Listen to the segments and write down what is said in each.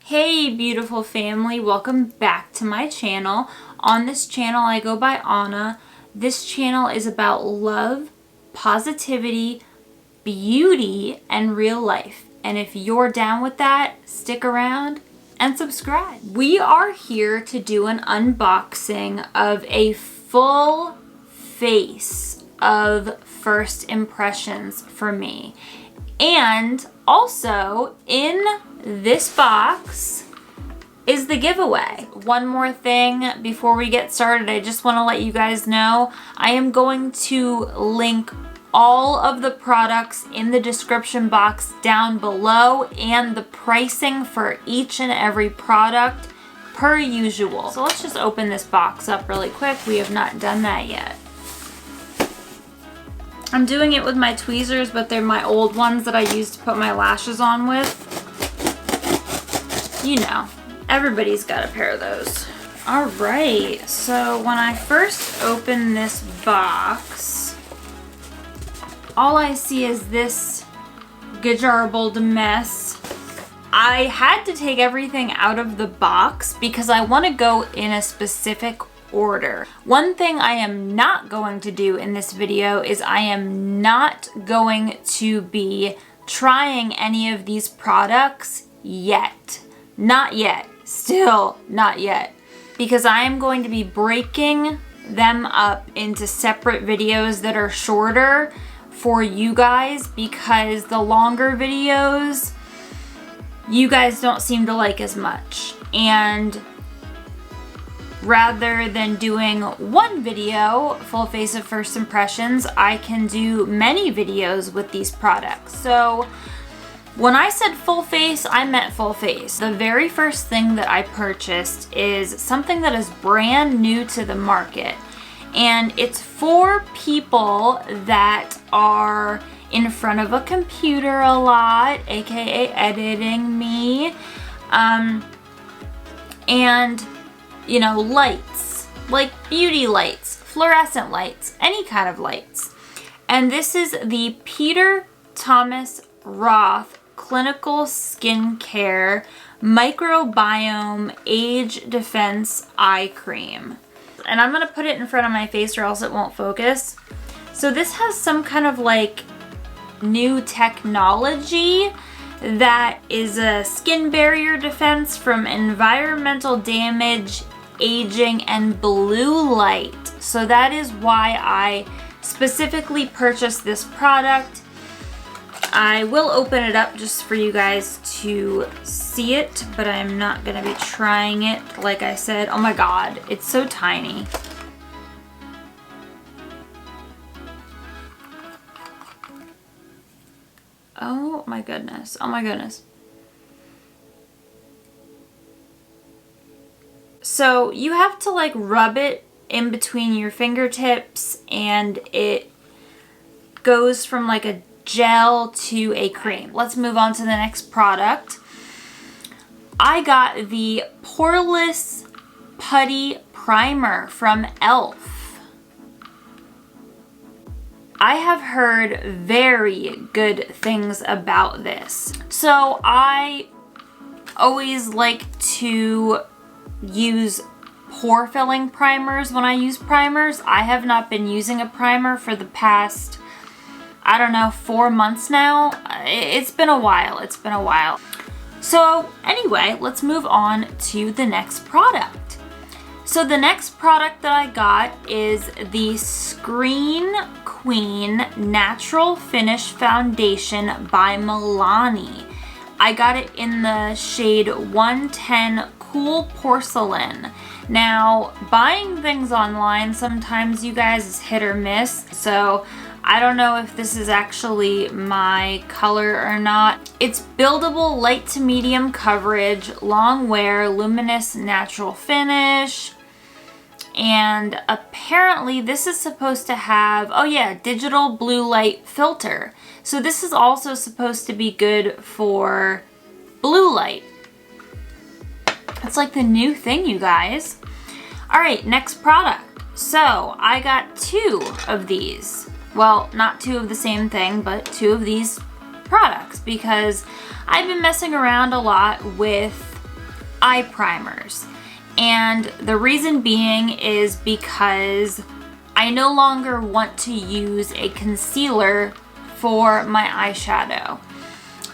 Hey beautiful family, welcome back to my channel. On this channel I go by Anna. This channel is about love, positivity, beauty, and real life. And if you're down with that, stick around and subscribe. We are here to do an unboxing of a full face of first impressions for me. And also in this box is the giveaway. One more thing before we get started, I just want to let you guys know I am going to link all of the products in the description box down below and the pricing for each and every product per usual. So let's just open this box up really quick. We have not done that yet. I'm doing it with my tweezers, but they're my old ones that I used to put my lashes on with. You know, everybody's got a pair of those. All right, so when I first open this box, all I see is this garbled mess. I had to take everything out of the box because I want to go in a specific order. One thing I am not going to do in this video is I am not going to be trying any of these products yet. Not yet. Still not yet. Because I am going to be breaking them up into separate videos that are shorter for you guys, because the longer videos you guys don't seem to like as much. And rather than doing one video, full face of first impressions, I can do many videos with these products. So when I said full face, I meant full face. The very first thing that I purchased is something that is brand new to the market. And it's for people that are in front of a computer a lot, aka editing me. And you know, lights, like beauty lights, fluorescent lights, any kind of lights. And this is the Peter Thomas Roth Clinical Skincare Microbiome Age Defense Eye Cream. And I'm gonna put it in front of my face or else it won't focus. So this has some kind of like new technology that is a skin barrier defense from environmental damage, aging, and blue light. So that is why I specifically purchased this product. I will open it up just for you guys to see it, but I'm not gonna be trying it like I said. Oh my god, it's so tiny. Oh my goodness, oh my goodness. So you have to like rub it in between your fingertips and it goes from like a gel to a cream. Let's move on to the next product. I got the Poreless Putty Primer from E.L.F. I have heard very good things about this. So I always like to use pore filling primers when I use primers. I have not been using a primer for the past, I don't know, 4 months now. It's been a while. It's been a while. So anyway, let's move on to the next product. So the next product that I got is the Screen Queen Natural Finish Foundation by MILANI. I got it in the shade 110 Cool Porcelain. Now, buying things online sometimes, you guys, is hit or miss. So I don't know if this is actually my color or not. It's buildable, light to medium coverage, long wear, luminous natural finish. And apparently this is supposed to have, oh yeah, digital blue light filter. So this is also supposed to be good for blue light. It's like the new thing, you guys. All right, next product. So I got 2 of these. Well, not 2 of the same thing, but 2 of these products because I've been messing around a lot with eye primers. And the reason being is because I no longer want to use a concealer for my eyeshadow.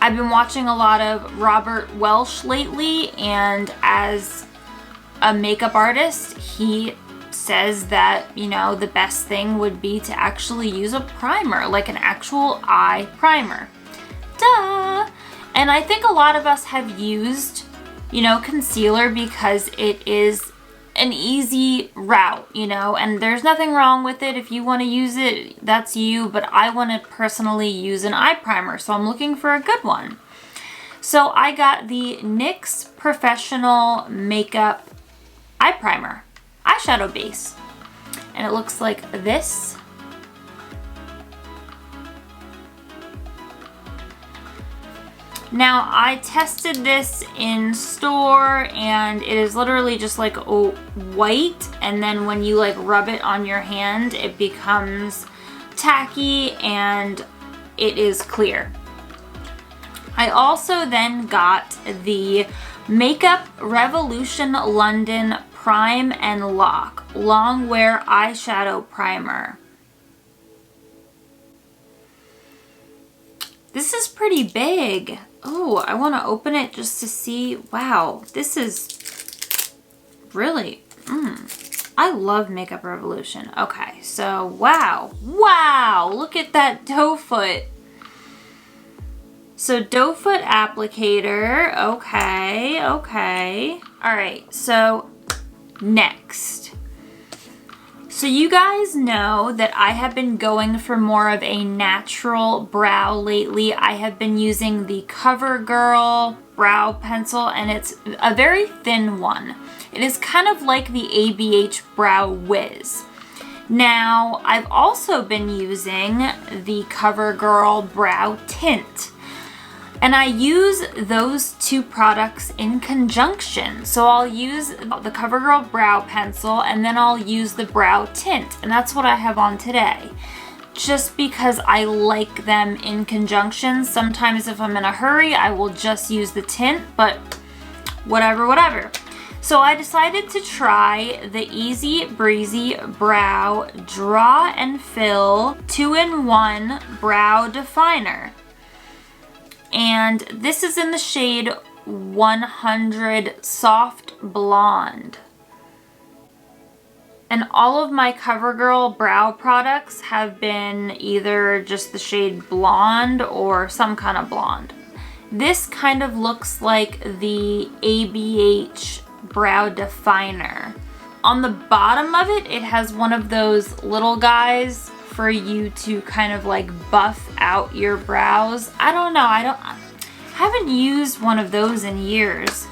I've been watching a lot of Robert Welsh lately, and as a makeup artist, he says that, you know, the best thing would be to actually use a primer, like an actual eye primer. Duh! And I think a lot of us have used, you know, concealer because it is an easy route, you know, and there's nothing wrong with it. If you want to use it, that's you, but I want to personally use an eye primer, so I'm looking for a good one. So I got the NYX Professional Makeup Eye Primer, eyeshadow base, and it looks like this. Now, I tested this in store, and it is literally just like white, and then when you like rub it on your hand, it becomes tacky and it is clear. I also then got the Makeup Revolution London Prime and Lock Long Wear Eyeshadow Primer. This is pretty big. Oh, I want to open it just to see. Wow, this is really, I love Makeup Revolution. Okay, so wow, look at that doe foot. So doe foot applicator, okay. All right, so next. So you guys know that I have been going for more of a natural brow lately. I have been using the COVERGIRL brow pencil, and it's a very thin one. It is kind of like the ABH Brow Wiz. Now, I've also been using the COVERGIRL Brow Tint. And I use those two products in conjunction. So I'll use the COVERGIRL brow pencil, and then I'll use the brow tint. And that's what I have on today. Just because I like them in conjunction. Sometimes if I'm in a hurry, I will just use the tint, but whatever. So I decided to try the Easy Breezy Brow Draw and Fill 2-in-1 Brow Definer. And this is in the shade 100 Soft Blonde. And all of my COVERGIRL brow products have been either just the shade blonde or some kind of blonde. This kind of looks like the ABH Brow Definer. On the bottom of it, it has one of those little guys for you to kind of like buff out your brows. I don't know, I haven't used one of those in years.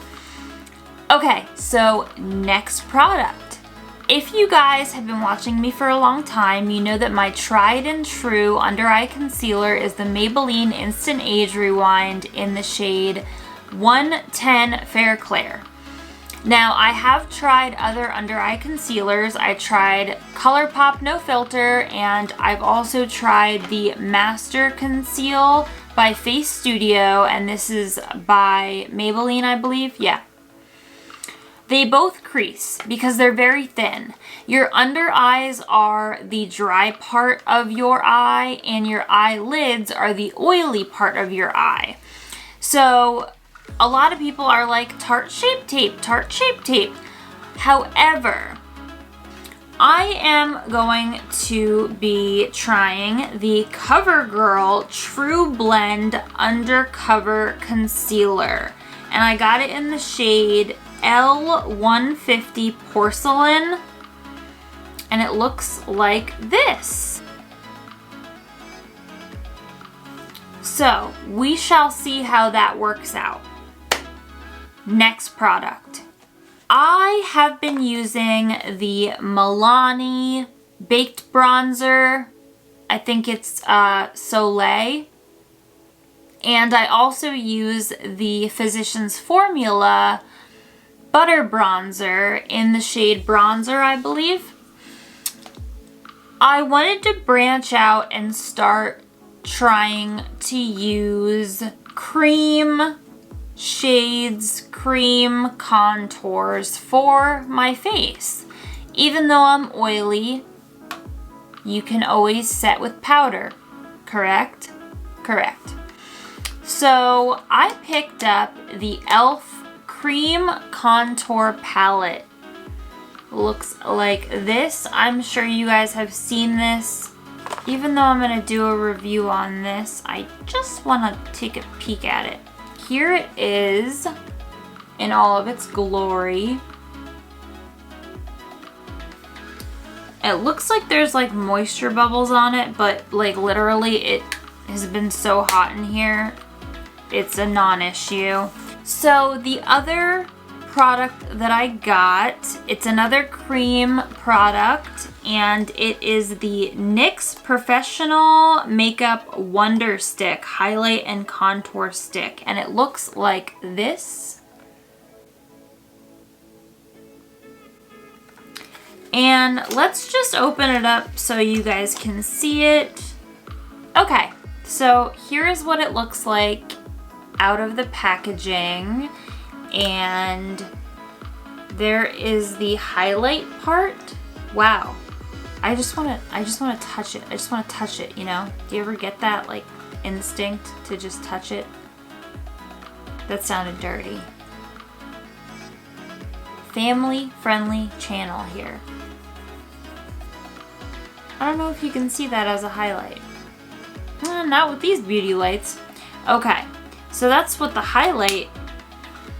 Okay, so next product. If you guys have been watching me for a long time, you know that my tried and true under eye concealer is the Maybelline Instant Age Rewind in the shade 110 Fair Clair. Now, I have tried other under eye concealers. I tried ColourPop No Filter, and I've also tried the Master Conceal by Face Studio, and this is by Maybelline, I believe. Yeah. They both crease because they're very thin. Your under eyes are the dry part of your eye, and your eyelids are the oily part of your eye. So a lot of people are like, Tarte Shape Tape, Tarte Shape Tape. However, I am going to be trying the COVERGIRL TruBlend Undercover Concealer. And I got it in the shade L150 Porcelain. And it looks like this. So, we shall see how that works out. Next product. I have been using the MILANI Baked Bronzer. I think it's Soleil. And I also use the Physicians Formula Butter Bronzer in the shade Bronzer, I believe. I wanted to branch out and start trying to use cream shades, cream contours for my face. Even though I'm oily, you can always set with powder, correct? Correct. So I picked up the E.L.F. Cream Contour Palette. Looks like this. I'm sure you guys have seen this. Even though I'm gonna do a review on this, I just wanna take a peek at it. Here it is in all of its glory. It looks like there's like moisture bubbles on it, but like literally it has been so hot in here, it's a non-issue. So the other product that I got, it's another cream product, and it is the NYX Professional Makeup Wonder Stick Highlight and Contour Stick, and it looks like this. And let's just open it up so you guys can see it. Okay, so here's what it looks like out of the packaging. And there is the highlight part. Wow. I just want to touch it. I just want to touch it, you know? Do you ever get that like instinct to just touch it? That sounded dirty. Family friendly channel here. I don't know if you can see that as a highlight. Not with these beauty lights. Okay, so that's what the highlight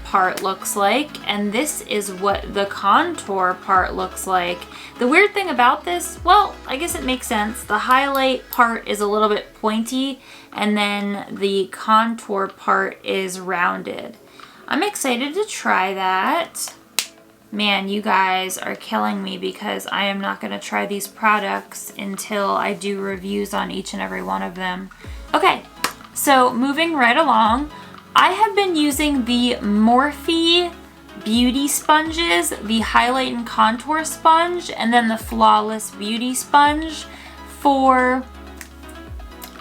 part looks like, and this is what the contour part looks like. The weird thing about this, well, I guess it makes sense. The highlight part is a little bit pointy, and then the contour part is rounded. I'm excited to try that. Man, you guys are killing me because I am not going to try these products until I do reviews on each and every one of them. Okay, so moving right along, I have been using the Morphe Beauty Sponges, the Highlight and Contour Sponge, and then the Flawless Beauty Sponge for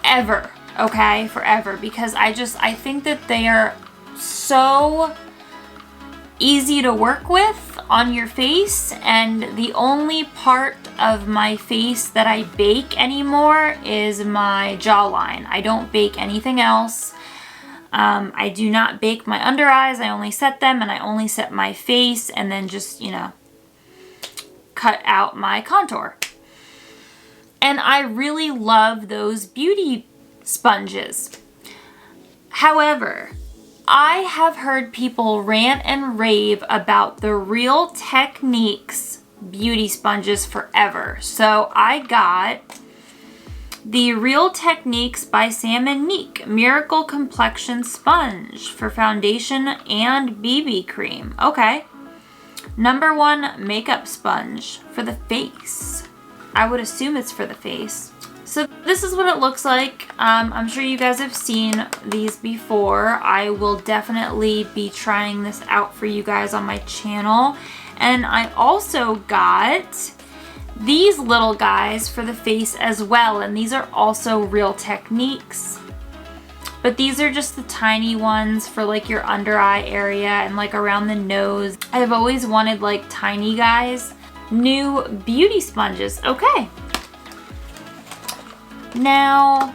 ever, okay? Forever, because I think that they are so easy to work with on your face, and the only part of my face that I bake anymore is my jawline. I don't bake anything else. I do not bake my under eyes. I only set them, and I only set my face, and then just, you know, cut out my contour. And I really love those beauty sponges. However, I have heard people rant and rave about the Real Techniques beauty sponges forever. So I got the Real Techniques by Sam and Nique Miracle Complexion Sponge for foundation and BB cream. Okay. #1 makeup sponge for the face. I would assume it's for the face. So this is what it looks like. I'm sure you guys have seen these before. I will definitely be trying this out for you guys on my channel. And I also got these little guys for the face as well, and these are also Real Techniques. But these are just the tiny ones for like your under eye area and like around the nose. I've always wanted like tiny guys. New beauty sponges. Okay. Now,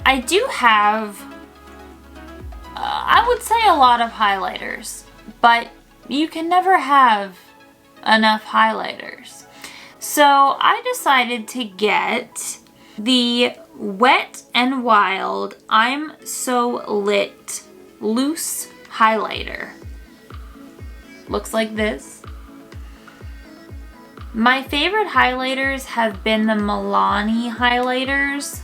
I do have, I would say a lot of highlighters, but you can never have enough highlighters. So I decided to get the Wet n Wild I'm So Lit Loose Highlighter. Looks like this. My favorite highlighters have been the Milani highlighters.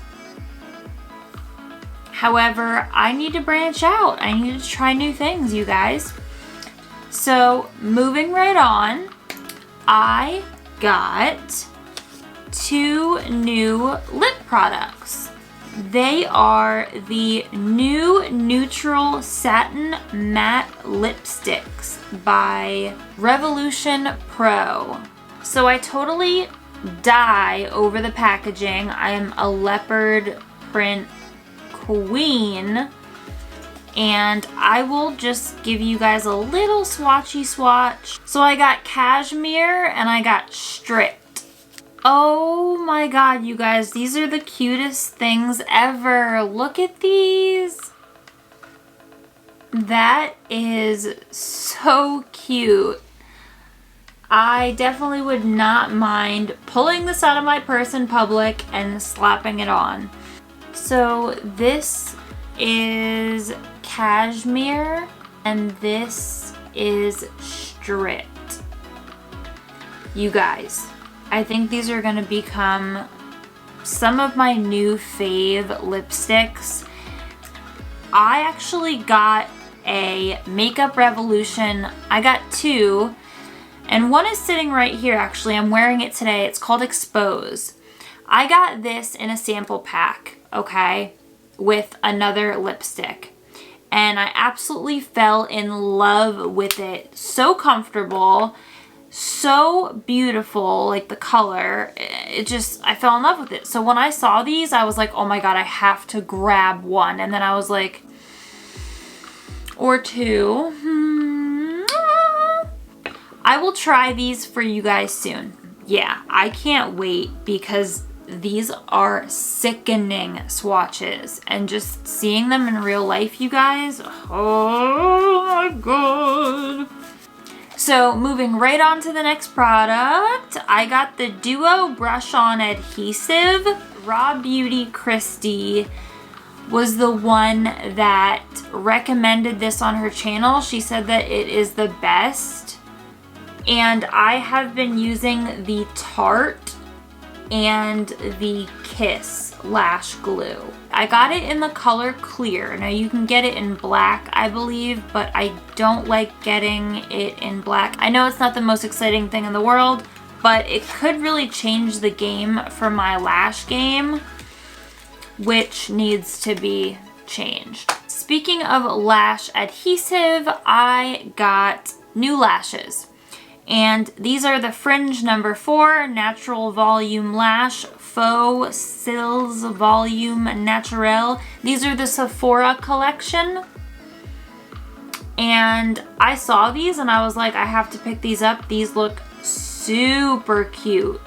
However, I need to branch out. I need to try new things, you guys. So, moving right on, I got 2 new lip products. They are the new Neutral Satin Matte Lipsticks by Revolution Pro. So I totally die over the packaging. I am a leopard print queen. and I will just give you guys a little swatchy swatch. So I got cashmere and I got stripped. Oh my god, you guys, these are the cutest things ever. Look at these. That is so cute. I definitely would not mind pulling this out of my purse in public and slapping it on. So this is cashmere and this is stripped. You guys, I think these are gonna become some of my new fave lipsticks. I actually got a Makeup Revolution. I got two, and one is sitting right here actually. I'm wearing it today. It's called Expose. I got this in a sample pack, okay, with another lipstick, and I absolutely fell in love with it. So comfortable, so beautiful, like the color, it just, I fell in love with it. So when I saw these, I was like, oh my god, I have to grab one. And then I was like, or two. I will try these for you guys soon. Yeah, I can't wait because these are sickening swatches, and just seeing them in real life, you guys, oh my god. So moving right on to the next product, I got the Duo Brush On Adhesive. Raw Beauty Christy was the one that recommended this on her channel. She said that it is the best. And I have been using the Tarte and the Kiss Lash Glue. I got it in the color clear. Now you can get it in black, I believe, but I don't like getting it in black. I know it's not the most exciting thing in the world, but it could really change the game for my lash game, which needs to be changed. Speaking of lash adhesive, I got new lashes. And these are the Fringe number 4 Natural Volume Lash Faux Cils Volume Naturel. These are the Sephora collection. And I saw these and I was like, I have to pick these up. These look super cute.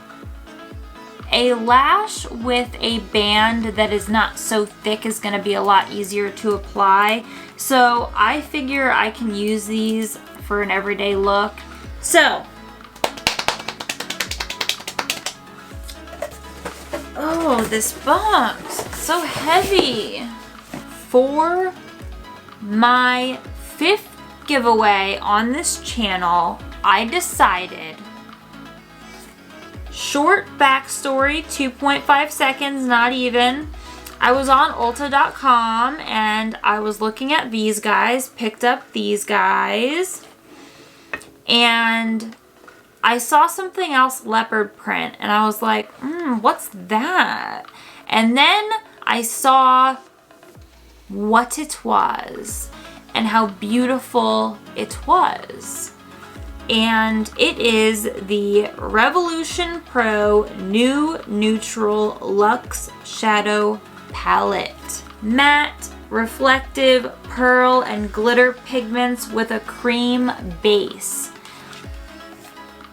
A lash with a band that is not so thick is going to be a lot easier to apply. So I figure I can use these for an everyday look. So, oh, this box, it's so heavy. For my 5th giveaway on this channel, I decided, short backstory, 2.5 seconds, not even. I was on Ulta.com and I was looking at these guys, picked up these guys. And I saw something else, leopard print, and I was like, what's that? And then I saw what it was and how beautiful it was. And it is the Revolution Pro New Neutral Luxe Shadow Palette. Matte, reflective, pearl, and glitter pigments with a cream base.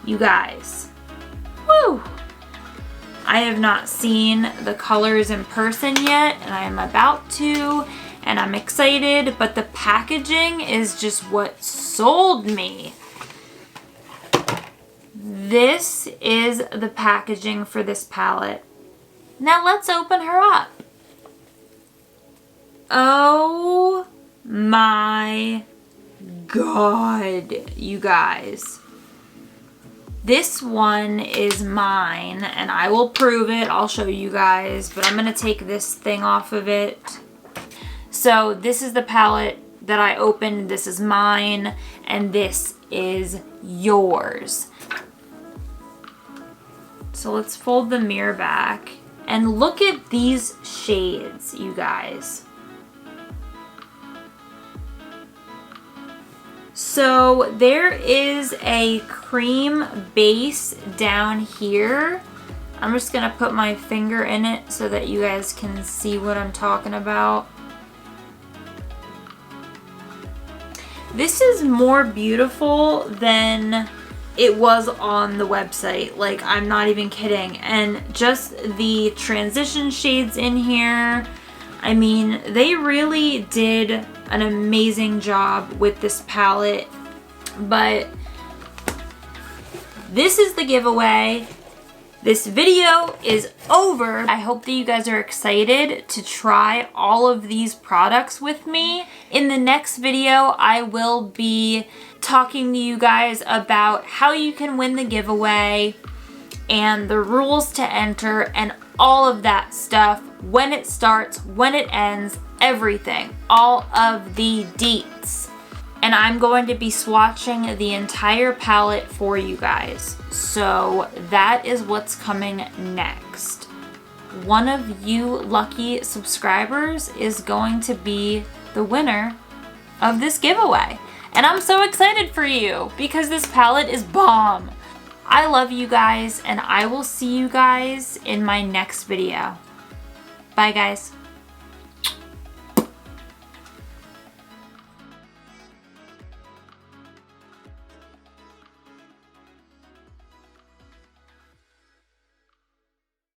You guys, woo! I have not seen the colors in person yet, and I am about to, and I'm excited, but the packaging is just what sold me. This is the packaging for this palette. Now let's open her up. Oh my god, you guys. This one is mine, and I will prove it. I'll show you guys, but I'm going to take this thing off of it. So this is the palette that I opened. This is mine, and this is yours. So let's fold the mirror back, and look at these shades, you guys. So there is a cream base down here. I'm just gonna put my finger in it so that you guys can see what I'm talking about. This is more beautiful than it was on the website. Like, I'm not even kidding. And just the transition shades in here, I mean, they really did an amazing job with this palette. But this is the giveaway. This video is over. I hope that you guys are excited to try all of these products with me. In the next video, I will be talking to you guys about how you can win the giveaway and the rules to enter and all of that stuff, when it starts, when it ends, everything, all of the deets. And I'm going to be swatching the entire palette for you guys. So that is what's coming next. One of you lucky subscribers is going to be the winner of this giveaway. And I'm so excited for you because this palette is bomb. I love you guys and I will see you guys in my next video. Bye guys.